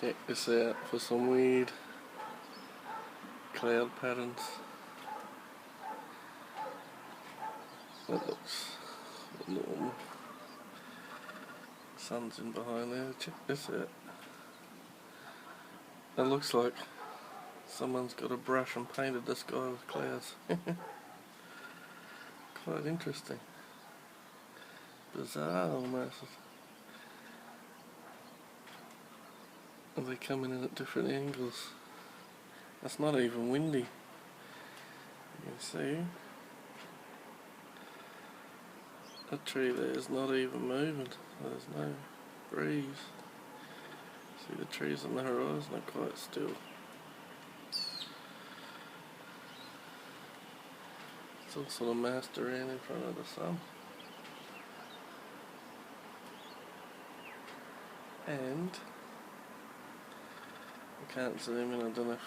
Check this out for some weird cloud patterns. That looks normal. Sun's in behind there. Check this out. That looks like someone's got a brush and painted the sky with clouds. Quite interesting. Bizarre almost. Are they coming in at different angles? That's not even windy. You can see that tree there is not even moving. There's no breeze. See the trees on the horizon are quite still. It's all sort of massed around in front of the sun. And I can't zoom in, I don't know if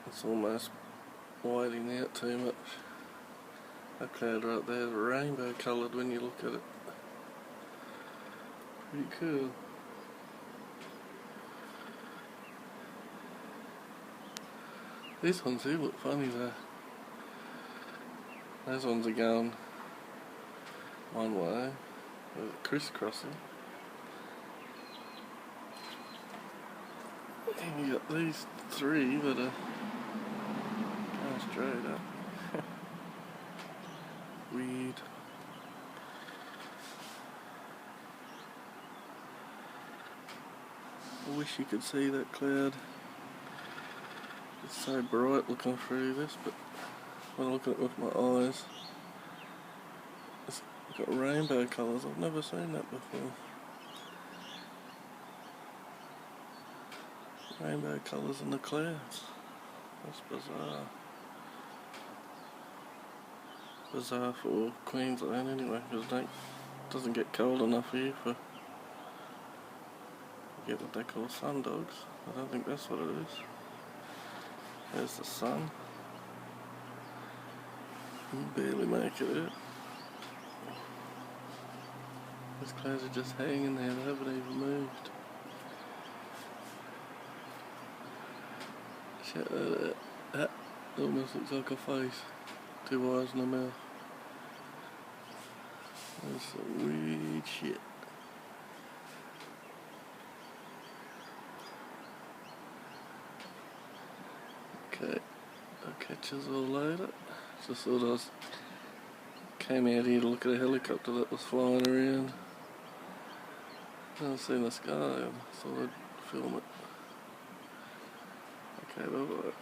it's almost widening out too much. That cloud right there is rainbow coloured when you look at it. Pretty cool. These ones here look funny though. Those ones are going one way, with crisscrossing. And you got these three that are going straight up. Weird. I wish you could see that cloud. It's so bright looking through this, but when I look at it with my eyes, it's got rainbow colours. I've never seen that before. Rainbow colours in the clouds. That's bizarre. Bizarre for Queensland anyway, because it doesn't get cold enough here for you get what they call sun dogs. I don't think that's what it is. There's the sun. You can barely make it out. These clouds are just hanging there, they haven't even moved. Check that out. That almost looks like a face. 2 eyes and a mouth. That's some weird shit. Okay, I'll catch us all later. Just thought came out here to look at a helicopter that was flying around. I seen the sky and thought I'd film it. Okay, bye bye.